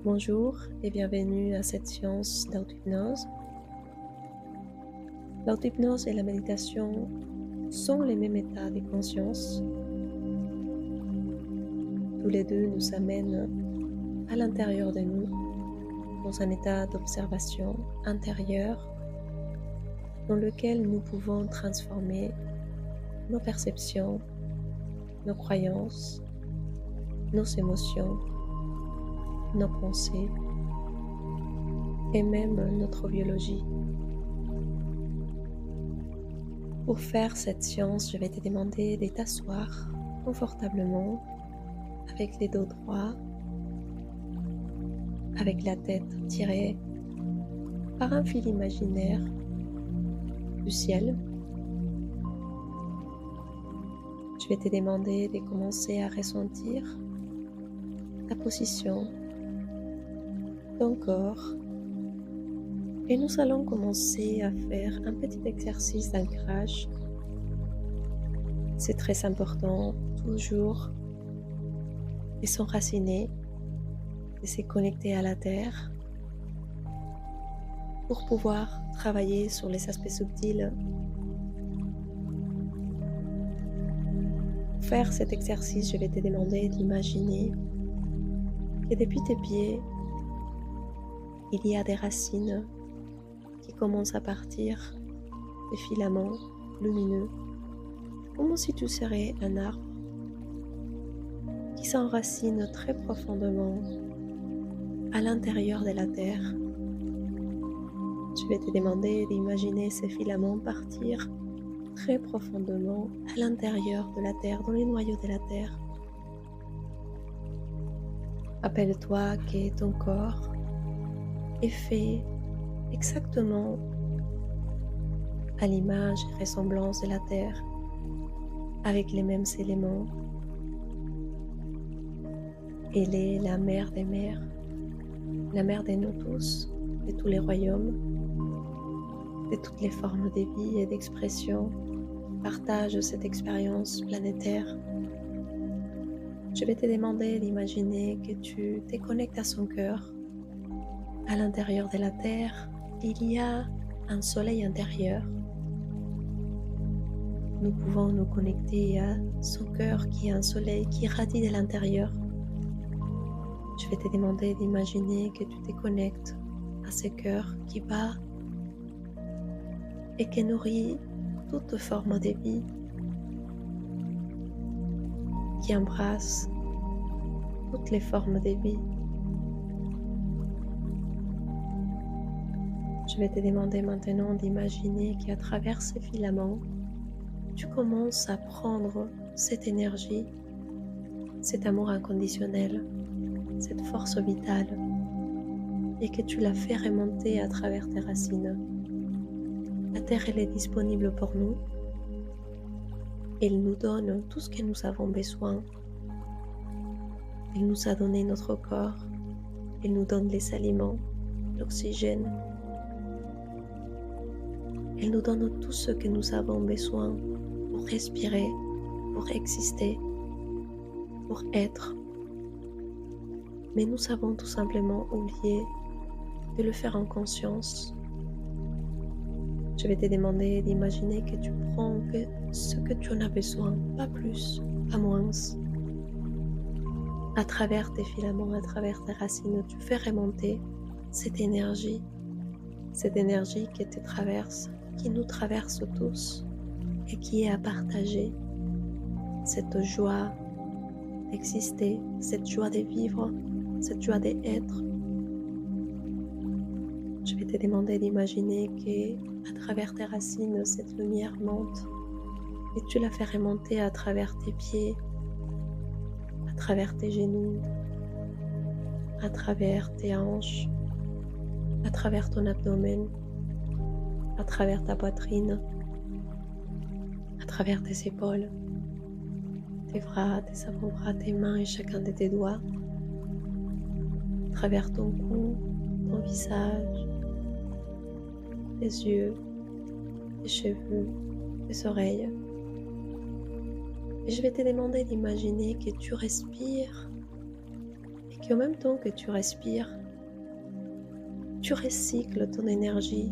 Bonjour et bienvenue à cette séance d'auto-hypnose. L'auto-hypnose et la méditation sont les mêmes états de conscience. Tous les deux nous amènent à l'intérieur de nous, dans un état d'observation intérieure dans lequel nous pouvons transformer nos perceptions, nos croyances, nos émotions, nos pensées et même notre biologie. Pour faire cette séance, je vais te demander de t'asseoir confortablement avec les dos droits, avec la tête tirée par un fil imaginaire du ciel. Je vais te demander de commencer à ressentir ta position, ton corps, et nous allons commencer à faire un petit exercice d'ancrage. C'est très important toujours de s'enraciner, de se connecter à la terre pour pouvoir travailler sur les aspects subtils. Pour faire cet exercice, je vais te demander d'imaginer que depuis tes pieds, il y a des racines qui commencent à partir, des filaments lumineux, comme si tu serais un arbre qui s'enracine très profondément à l'intérieur de la terre. Je vais te demander d'imaginer ces filaments partir très profondément à l'intérieur de la terre, dans les noyaux de la terre. Rappelle-toi que ton corps est fait exactement à l'image et ressemblance de la terre, avec les mêmes éléments. Elle est la mère des mères, la mère de nous tous, de tous les royaumes, de toutes les formes de vie et d'expression qui partagent cette expérience planétaire. Je vais te demander d'imaginer que tu te connectes à son cœur. À l'intérieur de la Terre, il y a un soleil intérieur. Nous pouvons nous connecter à son cœur qui est un soleil qui irradie de l'intérieur. Je vais te demander d'imaginer que tu te connectes à ce cœur qui bat et qui nourrit toute forme de vie, qui embrasse toutes les formes de vie. Je vais te demander maintenant d'imaginer qu'à travers ces filaments, tu commences à prendre cette énergie, cet amour inconditionnel, cette force vitale, et que tu la fais remonter à travers tes racines. La terre, elle est disponible pour nous. Elle nous donne tout ce que nous avons besoin. Elle nous a donné notre corps. Elle nous donne les aliments, l'oxygène. Elle nous donne tout ce que nous avons besoin pour respirer, pour exister, pour être. Mais nous avons tout simplement oublié de le faire en conscience. Je vais te demander d'imaginer que tu prends que ce que tu en as besoin, pas plus, pas moins. À travers tes filaments, à travers tes racines, tu fais remonter cette énergie qui te traverse, qui nous traverse tous et qui est à partager. Cette joie d'exister, cette joie de vivre, cette joie d'être. Je vais te demander d'imaginer que à travers tes racines, cette lumière monte et tu la fais remonter à travers tes pieds, à travers tes genoux, à travers tes hanches, à travers ton abdomen, à travers ta poitrine, à travers tes épaules, tes bras, tes avant-bras, tes mains et chacun de tes doigts, à travers ton cou, ton visage, tes yeux, tes cheveux, tes oreilles. Et je vais te demander d'imaginer que tu respires et qu'en même temps que tu respires, tu recycles ton énergie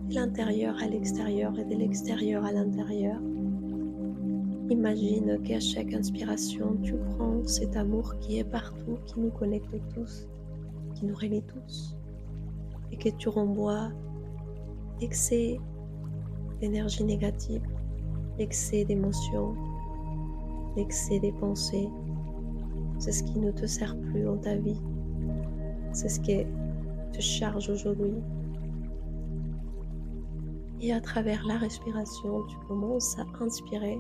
de l'intérieur à l'extérieur et de l'extérieur à l'intérieur. Imagine qu'à chaque inspiration, tu prends cet amour qui est partout, qui nous connecte tous, qui nous relie tous, et que tu renvoies l'excès d'énergie négative, l'excès d'émotions, l'excès des pensées. C'est ce qui ne te sert plus dans ta vie. C'est ce qui te charge aujourd'hui. Et à travers la respiration, tu commences à inspirer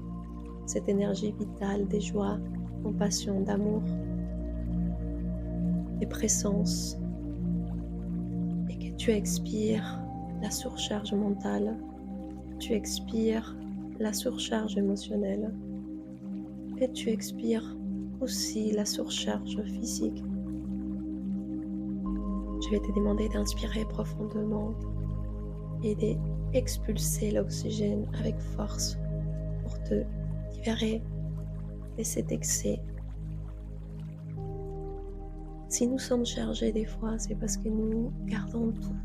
cette énergie vitale de joie, de compassion, d'amour, de présence. Et que tu expires la surcharge mentale, tu expires la surcharge émotionnelle et tu expires aussi la surcharge physique. Je vais te demander d'inspirer profondément et d'expulser l'oxygène avec force pour te libérer de cet excès. Si nous sommes chargés des fois, c'est parce que nous gardons tout.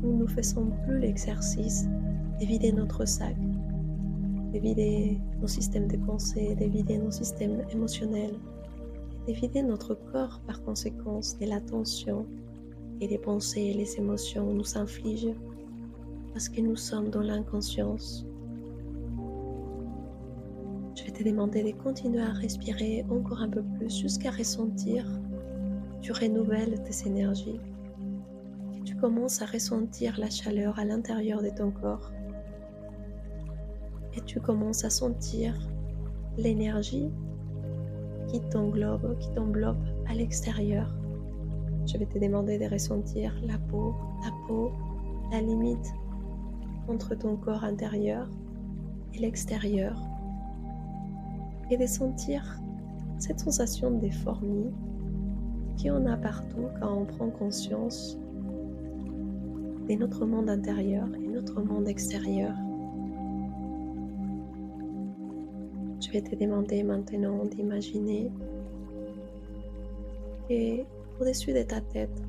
Nous ne faisons plus l'exercice de vider notre sac, de vider nos systèmes de pensée, de vider nos systèmes émotionnels, de vider notre corps par conséquence de la tension et les pensées et les émotions nous infligent parce que nous sommes dans l'inconscience. Je vais te demander de continuer à respirer encore un peu plus jusqu'à ressentir que tu renouvelles tes énergies, que tu commences à ressentir la chaleur à l'intérieur de ton corps et tu commences à sentir l'énergie qui t'englobe à l'extérieur. Je vais te demander de ressentir la peau, la limite entre ton corps intérieur et l'extérieur et de sentir cette sensation de fourmis qu'on a partout quand on prend conscience de notre monde intérieur et notre monde extérieur. Je vais te demander maintenant d'imaginer et au-dessus de ta tête,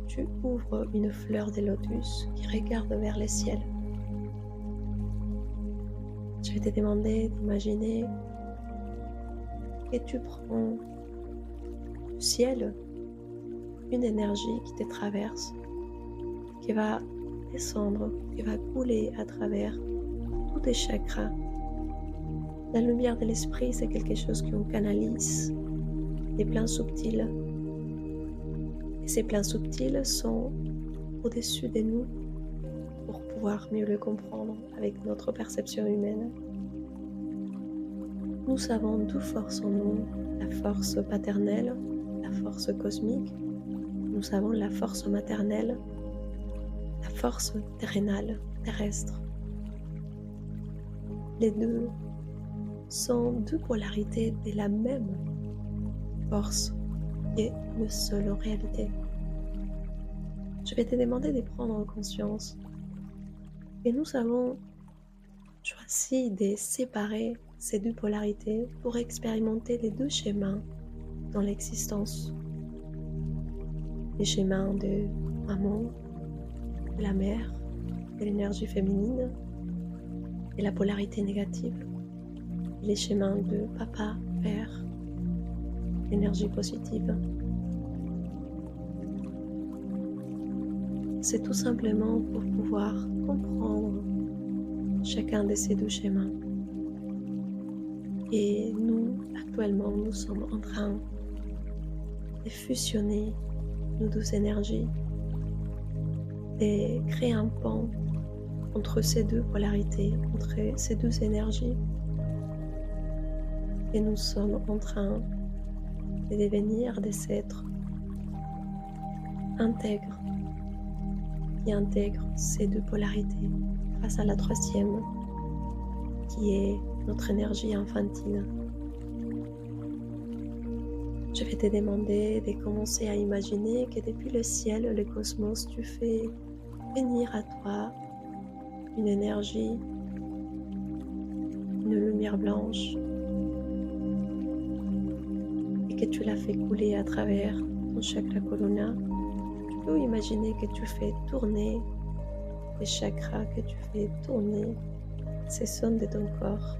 tu ouvres une fleur de lotus qui regarde vers le ciel. Je vais te demander d'imaginer que tu prends du ciel une énergie qui te traverse, qui va descendre, qui va couler à travers tous tes chakras. La lumière de l'esprit, c'est quelque chose qu'on canalise, des plans subtils. Et ces plans subtils sont au-dessus de nous pour pouvoir mieux le comprendre avec notre perception humaine. Nous avons deux forces en nous, la force paternelle, la force cosmique. Nous avons la force maternelle, la force terrénale, terrestre. Les deux sont deux polarités de la même force et une seule en réalité. Je vais te demander de prendre conscience et nous avons choisi de séparer ces deux polarités pour expérimenter les deux schémas dans l'existence. Les schémas de maman, de la mère, de l'énergie féminine et la polarité négative. Les schémas de papa, père, l'énergie positive. C'est tout simplement pour pouvoir comprendre chacun de ces deux schémas. Et nous, actuellement, nous sommes en train de fusionner nos deux énergies, de créer un pont entre ces deux polarités, entre ces deux énergies. Et nous sommes en train de devenir des êtres intègres qui intègrent ces deux polarités grâce à la troisième qui est notre énergie infantile. Je vais te demander de commencer à imaginer que depuis le ciel, le cosmos, tu fais venir à toi une énergie, une lumière blanche et que tu la fais couler à travers ton chakra colonna. Tu peux imaginer que tu fais tourner les chakras, que tu fais tourner ces zones de ton corps.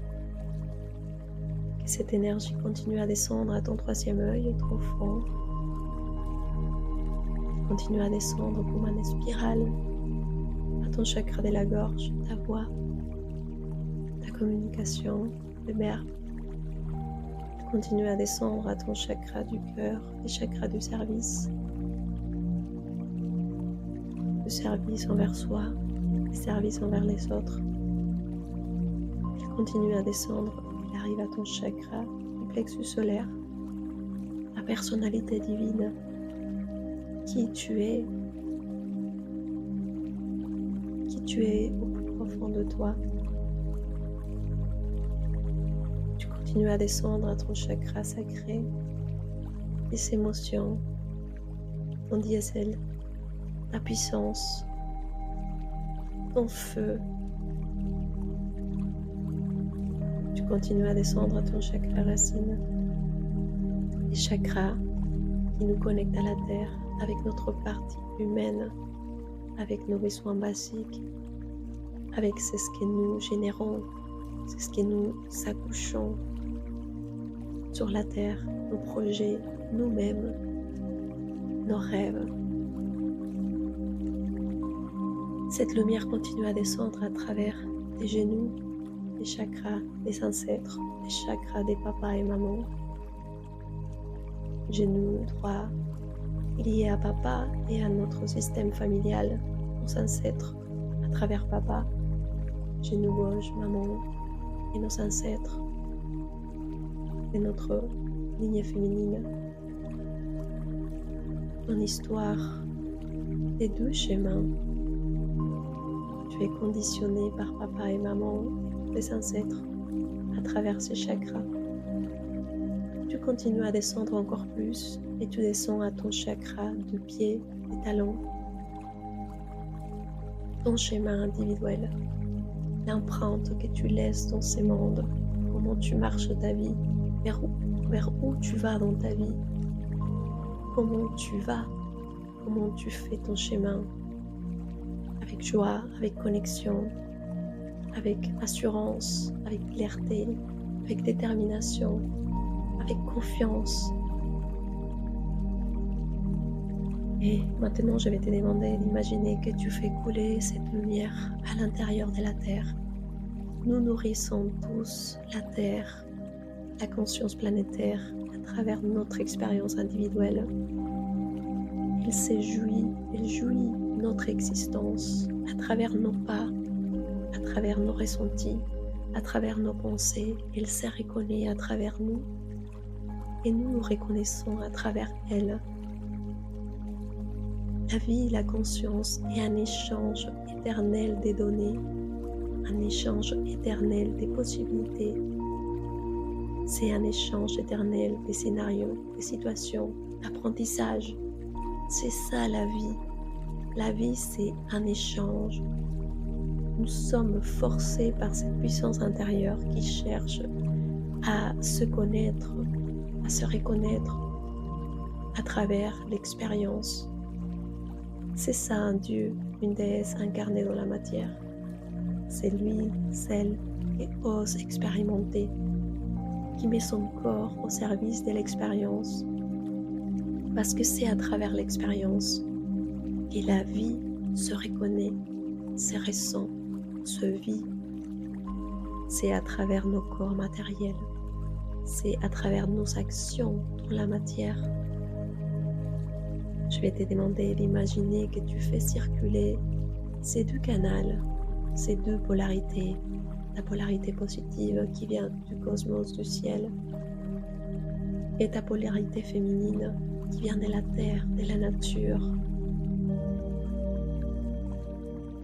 Que cette énergie continue à descendre à ton troisième œil, trop fond. Continue à descendre comme une spirale à ton chakra de la gorge, ta voix, ta communication, le verbe. Continue à descendre à ton chakra du cœur, les chakras du service envers soi, le service envers les autres. Il continue à descendre, il arrive à ton chakra du plexus solaire, la personnalité divine, qui tu es au plus profond de toi. Tu continues à descendre à ton chakra sacré, les émotions, ton diesel, ta puissance, ton feu. Tu continues à descendre à ton chakra racine, les chakras qui nous connectent à la terre avec notre partie humaine, avec nos besoins basiques, avec ce que nous générons, ce que nous accouchons sur la terre, nos projets, nous-mêmes, nos rêves. Cette lumière continue à descendre à travers tes genoux, les chakras des ancêtres, les chakras des papas et mamans. Genou droit lié à papa et à notre système familial, nos ancêtres à travers papa. Genou gauche, maman et nos ancêtres et notre lignée féminine. Ton histoire, tes deux chemins. Tu es conditionné par papa et maman et tes ancêtres à travers ces chakras. Tu continues à descendre encore plus et tu descends à ton chakra de pied et talons. Ton schéma individuel, l'empreinte que tu laisses dans ces mondes, comment tu marches ta vie, vers où tu vas dans ta vie, comment tu vas, comment tu fais ton chemin, avec joie, avec connexion, avec assurance, avec clarté, avec détermination, avec confiance. Et maintenant, je vais te demander d'imaginer que tu fais couler cette lumière à l'intérieur de la Terre. Nous nourrissons tous la Terre, la conscience planétaire, à travers notre expérience individuelle. Elle jouit notre existence à travers nos pas, à travers nos ressentis, à travers nos pensées. Elle se reconnaît à travers nous et nous nous reconnaissons à travers elle. La vie, la conscience est un échange éternel des données, un échange éternel des possibilités. C'est un échange éternel des scénarios, des situations, d'apprentissage. C'est ça la vie. La vie, c'est un échange. Nous sommes forcés par cette puissance intérieure qui cherche à se connaître, à se reconnaître à travers l'expérience. C'est ça un Dieu, une déesse incarnée dans la matière. C'est lui, celle qui ose expérimenter, qui met son corps au service de l'expérience. Parce que c'est à travers l'expérience que la vie se reconnaît, se ressent, se vit. C'est à travers nos corps matériels. C'est à travers nos actions dans la matière. Je vais te demander d'imaginer que tu fais circuler ces deux canaux, ces deux polarités, la polarité positive qui vient du cosmos, du ciel, et ta polarité féminine qui vient de la terre, de la nature,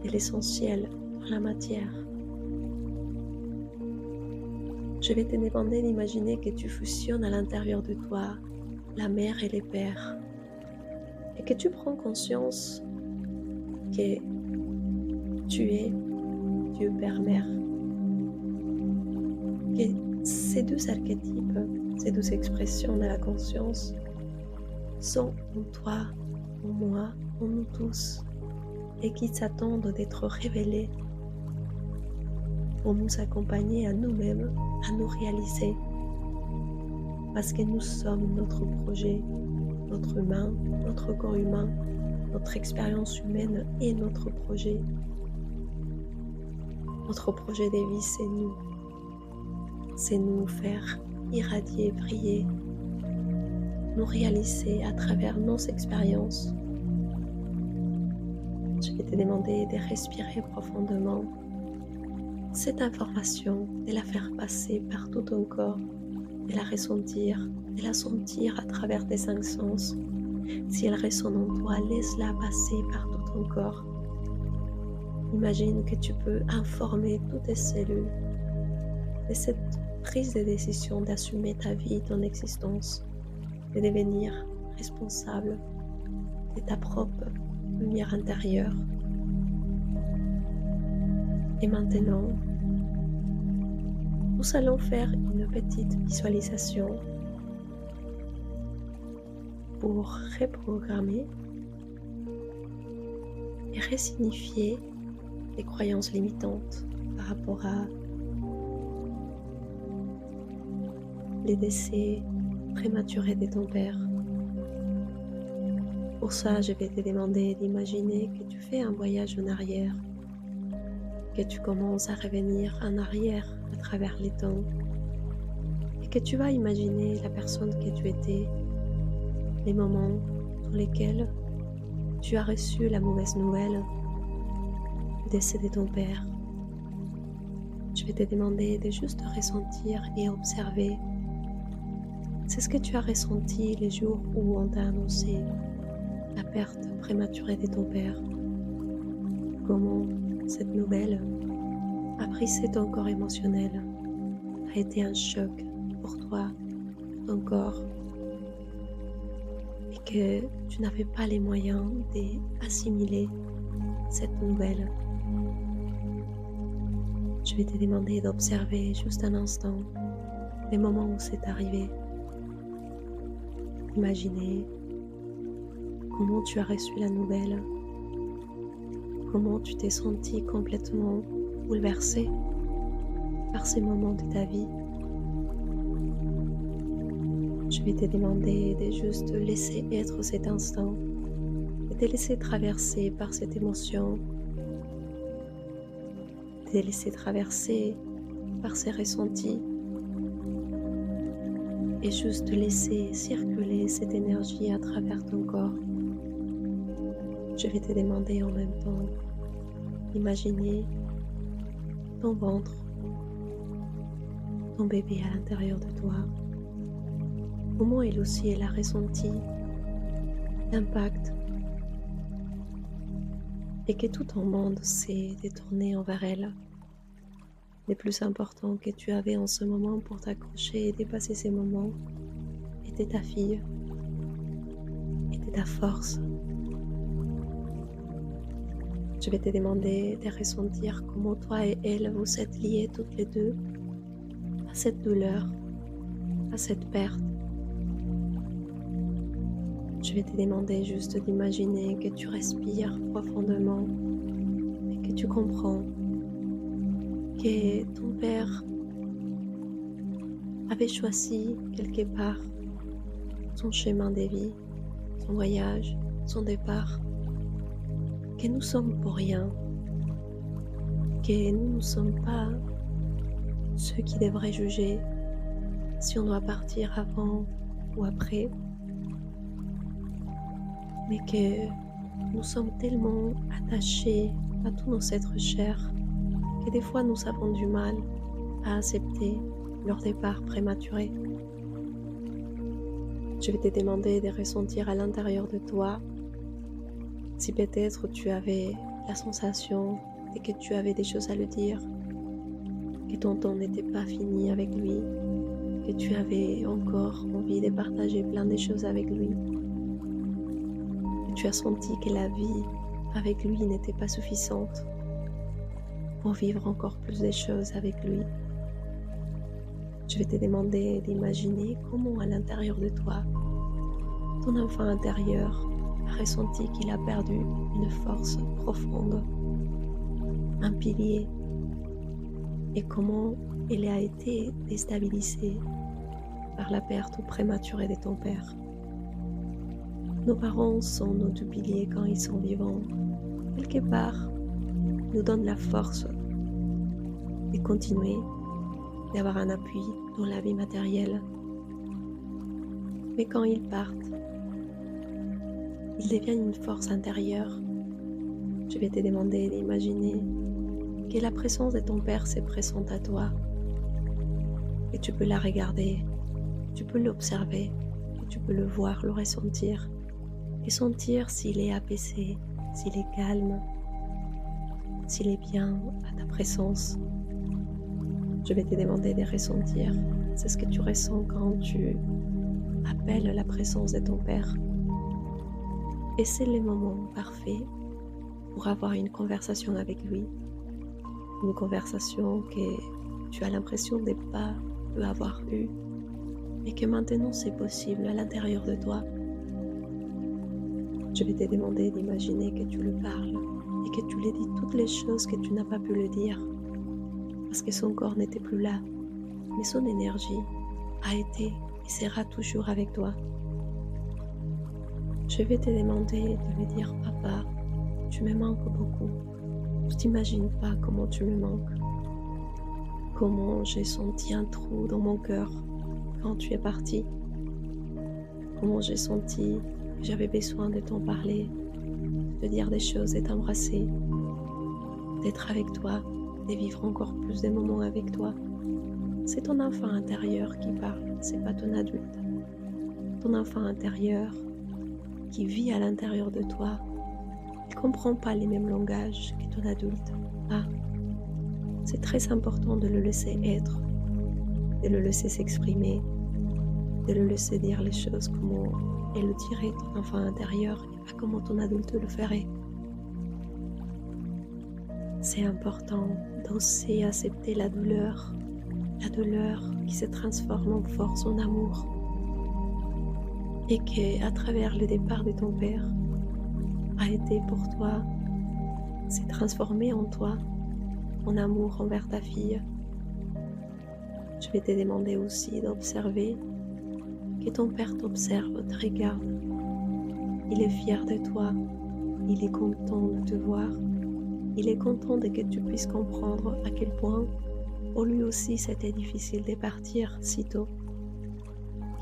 de l'essentiel dans la matière. Je vais te demander d'imaginer que tu fusionnes à l'intérieur de toi la mère et les pères, et que tu prends conscience que tu es Dieu, Père, Mère. Que ces deux archétypes, ces deux expressions de la conscience sont en toi, en moi, en nous tous, et qui s'attendent d'être révélés pour nous accompagner à nous-mêmes, à nous réaliser, parce que nous sommes notre projet, notre humain, notre corps humain, notre expérience humaine et notre projet. Notre projet de vie, c'est nous. C'est nous faire irradier, briller, nous réaliser à travers nos expériences. Je vais te demander de respirer profondément cette information, de la faire passer par tout ton corps, de la ressentir, de la sentir à travers tes cinq sens. Si elle résonne en toi, laisse-la passer par tout ton corps. Imagine que tu peux informer toutes tes cellules de cette prise de décision d'assumer ta vie, ton existence, de devenir responsable de ta propre lumière intérieure. Et maintenant, nous allons faire une petite visualisation pour reprogrammer et resignifier les croyances limitantes par rapport à les décès prématurés de ton père. Pour ça, je vais te demander d'imaginer que tu fais un voyage en arrière, que tu commences à revenir en arrière à travers les temps et que tu vas imaginer la personne que tu étais, les moments dans lesquels tu as reçu la mauvaise nouvelle du décès de ton père. Je vais te demander de juste ressentir et observer. C'est ce que tu as ressenti les jours où on t'a annoncé la perte prématurée de ton père. Comment cette nouvelle a brisé ton corps émotionnel, a été un choc pour toi, pour ton corps, et que tu n'avais pas les moyens d'assimiler cette nouvelle. Je vais te demander d'observer juste un instant les moments où c'est arrivé. Imaginez comment tu as reçu la nouvelle, comment tu t'es senti complètement bouleversé par ces moments de ta vie. Je vais te demander de juste laisser être cet instant et te laisser traverser par cette émotion, te laisser traverser par ces ressentis et juste laisser circuler cette énergie à travers ton corps. Je vais te demander en même temps d'imaginer ton ventre, ton bébé à l'intérieur de toi, comment elle aussi elle a ressenti l'impact et que tout ton monde s'est détourné envers elle. Le plus important que tu avais en ce moment pour t'accrocher et dépasser ces moments était ta fille, était ta force. Je vais te demander de ressentir comment toi et elle vous êtes liés toutes les deux à cette douleur, à cette perte. Je vais te demander juste d'imaginer que tu respires profondément et que tu comprends que ton père avait choisi quelque part son chemin de vie, son voyage, son départ, que nous sommes pour rien, que nous ne sommes pas ceux qui devraient juger si on doit partir avant ou après, mais que nous sommes tellement attachés à tous nos êtres chers que des fois nous avons du mal à accepter leur départ prématuré. Je vais te demander de ressentir à l'intérieur de toi si peut-être tu avais la sensation et que tu avais des choses à lui dire, que ton temps n'était pas fini avec lui, que tu avais encore envie de partager plein de choses avec lui, que tu as senti que la vie avec lui n'était pas suffisante pour vivre encore plus de choses avec lui. Je vais te demander d'imaginer comment à l'intérieur de toi, ton enfant intérieur a ressenti qu'il a perdu une force profonde, un pilier, et comment il a été déstabilisé par la perte prématurée de ton père. Nos parents sont nos deux piliers quand ils sont vivants. Quelque part, ils nous donnent la force de continuer, d'avoir un appui dans la vie matérielle. Mais quand ils partent, ils deviennent une force intérieure. Je vais te demander d'imaginer que la présence de ton père se présente à toi. Et tu peux la regarder, tu peux l'observer, et tu peux le voir, le ressentir. Et sentir s'il est apaisé, s'il est calme, s'il est bien à ta présence. Je vais te demander de ressentir. C'est ce que tu ressens quand tu appelles la présence de ton père. Et c'est le moment parfait pour avoir une conversation avec lui. Une conversation que tu as l'impression de ne pas avoir eue, mais que maintenant c'est possible à l'intérieur de toi. Je vais te demander d'imaginer que tu le parles et que tu lui dis toutes les choses que tu n'as pas pu le dire, parce que son corps n'était plus là, mais son énergie a été et sera toujours avec toi. Je vais te demander de lui dire: papa, tu me manques beaucoup. Tu t'imagines pas comment tu me manques. Comment j'ai senti un trou dans mon cœur quand tu es parti. Comment j'ai senti que j'avais besoin de t'en parler, de te dire des choses, de t'embrasser, d'être avec toi, de vivre encore plus de moments avec toi. C'est ton enfant intérieur qui parle, c'est pas ton adulte. Ton enfant intérieur qui vit à l'intérieur de toi, il ne comprend pas les mêmes langages que ton adulte. Ah, c'est très important de le laisser être, de le laisser s'exprimer, de le laisser dire les choses comment elle le dirait ton enfant intérieur et pas comment ton adulte le ferait. C'est important d'oser accepter la douleur qui se transforme en force, en amour. Et que, à travers le départ de ton père, a été pour toi, s'est transformé en toi, en amour envers ta fille. Je vais te demander aussi d'observer que ton père t'observe, te regarde. Il est fier de toi, il est content de te voir, il est content de que tu puisses comprendre à quel point pour lui aussi c'était difficile de partir si tôt.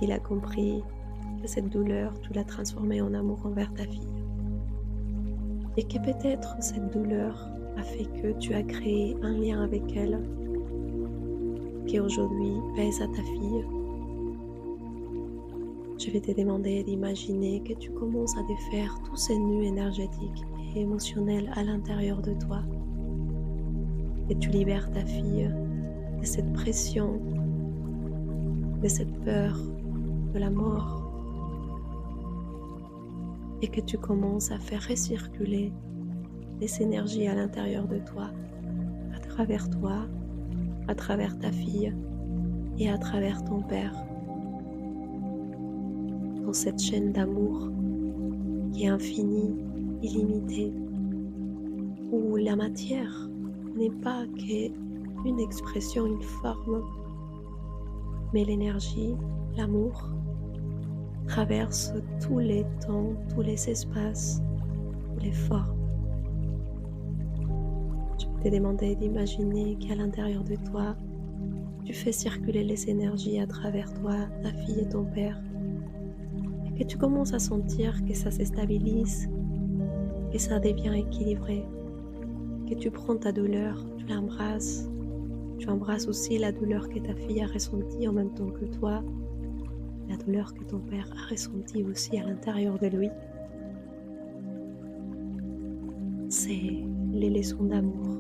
Il a compris que cette douleur, tu l'as transformée en amour envers ta fille. Et que peut-être cette douleur a fait que tu as créé un lien avec elle qui aujourd'hui pèse à ta fille. Je vais te demander d'imaginer que tu commences à défaire tous ces nœuds énergétiques et émotionnels à l'intérieur de toi. Et tu libères ta fille de cette pression, de cette peur, de la mort. Et que tu commences à faire recirculer les énergies à l'intérieur de toi, à travers ta fille et à travers ton père. Dans cette chaîne d'amour qui est infinie, illimitée, où la matière n'est pas qu'une expression, une forme, mais l'énergie, l'amour, traverse tous les temps, tous les espaces, toutes les formes. Je vais te demander d'imaginer qu'à l'intérieur de toi, tu fais circuler les énergies à travers toi, ta fille et ton père, et que tu commences à sentir que ça se stabilise, que ça devient équilibré, que tu prends ta douleur, tu l'embrasses, tu embrasses aussi la douleur que ta fille a ressentie en même temps que toi, la douleur que ton père a ressentie aussi à l'intérieur de lui. C'est les leçons d'amour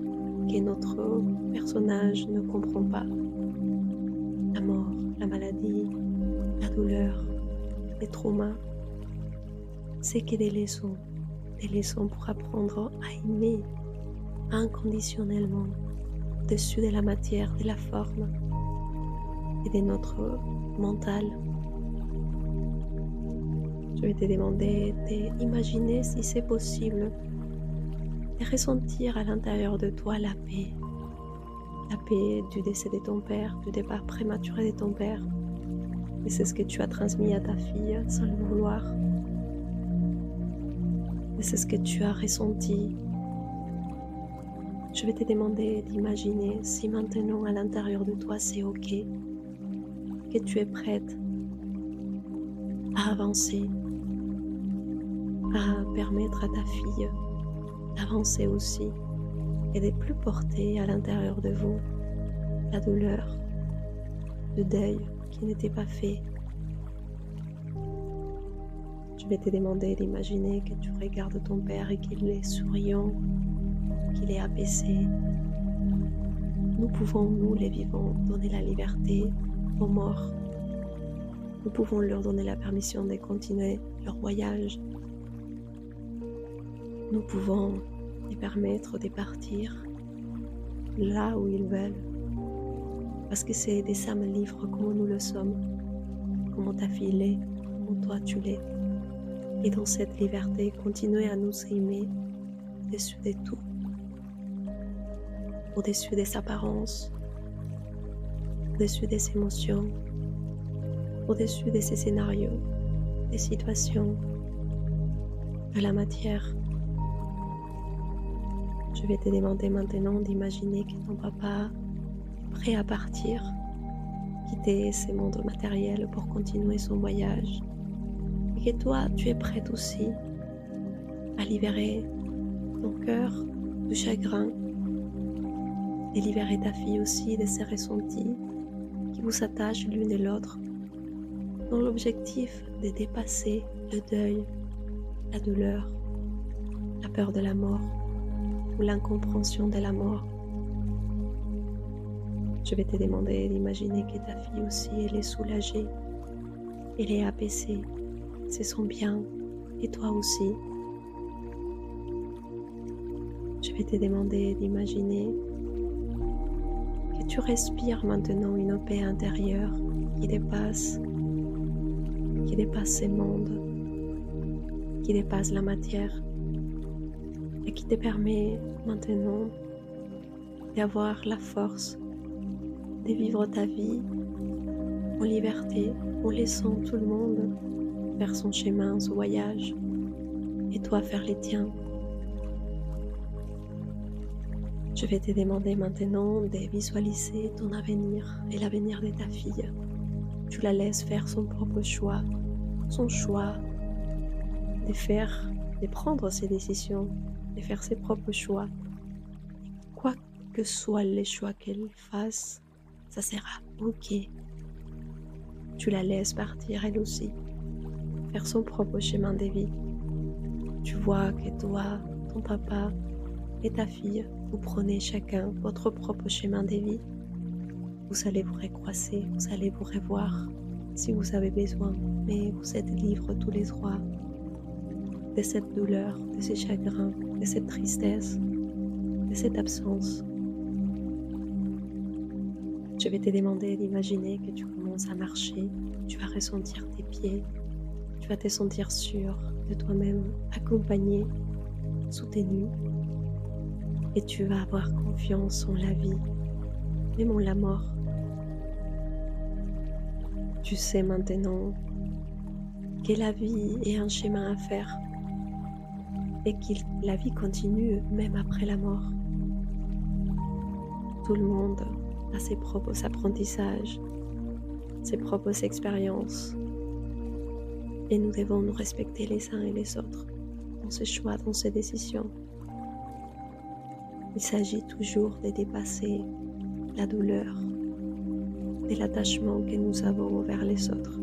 que notre personnage ne comprend pas. La mort, la maladie, la douleur, les traumas, c'est que des leçons pour apprendre à aimer inconditionnellement, au-dessus de la matière, de la forme et de notre mental. Je vais te demander d'imaginer si c'est possible de ressentir à l'intérieur de toi la paix du décès de ton père, du départ prématuré de ton père. Et c'est ce que tu as transmis à ta fille sans le vouloir. Et c'est ce que tu as ressenti. Je vais te demander d'imaginer si maintenant à l'intérieur de toi c'est ok, que tu es prête à avancer, à permettre à ta fille d'avancer aussi et de plus porter à l'intérieur de vous la douleur, le deuil qui n'était pas fait. Je vais te demander d'imaginer que tu regardes ton père et qu'il est souriant, qu'il est apaisé. Nous pouvons, nous les vivants, donner la liberté aux morts. Nous pouvons leur donner la permission de continuer leur voyage. Nous pouvons les permettre de partir là où ils veulent. Parce que c'est des âmes libres comme nous le sommes, comme ta fille l'est, comme toi tu l'es. Et dans cette liberté, continuez à nous aimer au-dessus de tout, au-dessus des apparences, au-dessus des émotions, au-dessus de ces scénarios, des situations, de la matière. Je vais te demander maintenant d'imaginer que ton papa est prêt à partir, quitter ce monde matériel pour continuer son voyage. Et que toi, tu es prête aussi à libérer ton cœur du chagrin et libérer ta fille aussi de ses ressentis qui vous attachent l'une et l'autre dans l'objectif de dépasser le deuil, la douleur, la peur de la mort ou l'incompréhension de la mort. Je vais te demander d'imaginer que ta fille aussi, elle est soulagée, elle est apaisée, c'est son bien, et toi aussi. Je vais te demander d'imaginer que tu respires maintenant une paix intérieure qui dépasse ces mondes, qui dépasse la matière et qui te permet maintenant d'avoir la force de vivre ta vie en liberté, en laissant tout le monde faire son chemin, son voyage, et toi faire les tiens. Je vais te demander maintenant de visualiser ton avenir et l'avenir de ta fille. Tu la laisses faire son propre choix, son choix de prendre ses décisions, de faire ses propres choix. Quoi que soient les choix qu'elle fasse, ça sera ok. Tu la laisses partir elle aussi, faire son propre chemin de vie. Tu vois que toi, ton papa et ta fille, vous prenez chacun votre propre chemin de vie. Vous allez vous recroiser, vous allez vous revoir si vous avez besoin, mais vous êtes libres tous les trois de cette douleur, de ce chagrin, de cette tristesse, de cette absence. Je vais te demander d'imaginer que tu commences à marcher, tu vas ressentir tes pieds, tu vas te sentir sûr de toi-même, accompagné, soutenu, et tu vas avoir confiance en la vie, même en la mort. Tu sais maintenant que la vie est un chemin à faire et que la vie continue même après la mort. Tout le monde a ses propres apprentissages, ses propres expériences, et nous devons nous respecter les uns et les autres dans ses choix, dans ses décisions. Il s'agit toujours de dépasser la douleur et l'attachement que nous avons vers les autres.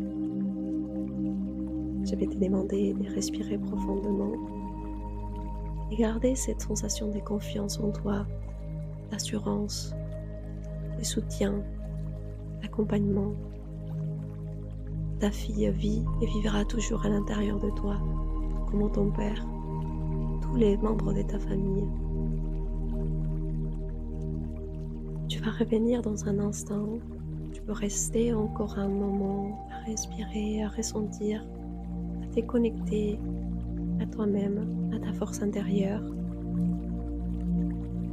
Je vais te demander de respirer profondément et garder cette sensation de confiance en toi, d'assurance, de soutien, d'accompagnement. Ta fille vit et vivra toujours à l'intérieur de toi, comme ton père, tous les membres de ta famille. Tu vas revenir dans un instant. Tu peux rester encore un moment à respirer, à ressentir, à t'es connecté à toi-même, à ta force intérieure.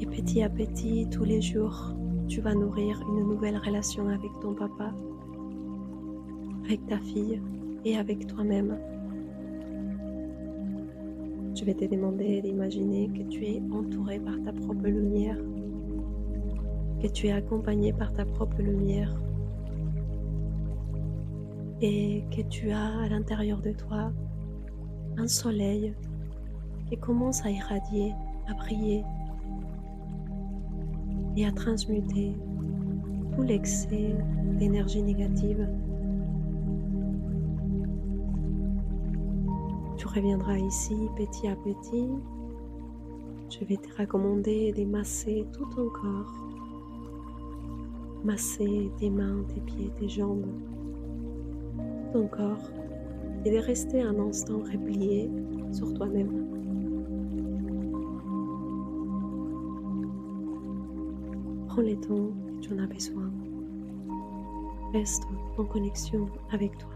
Et petit à petit, tous les jours, tu vas nourrir une nouvelle relation avec ton papa, avec ta fille et avec toi-même. Je vais te demander d'imaginer que tu es entouré par ta propre lumière, que tu es accompagné par ta propre lumière et que tu as à l'intérieur de toi un soleil qui commence à irradier, à briller et à transmuter tout l'excès d'énergie négative. Tu reviendras ici petit à petit. Je vais te recommander de masser tout ton corps, masser tes mains, tes pieds, tes jambes, ton corps, et de rester un instant replié sur toi-même. Prends le temps que tu en as besoin. Reste en connexion avec toi.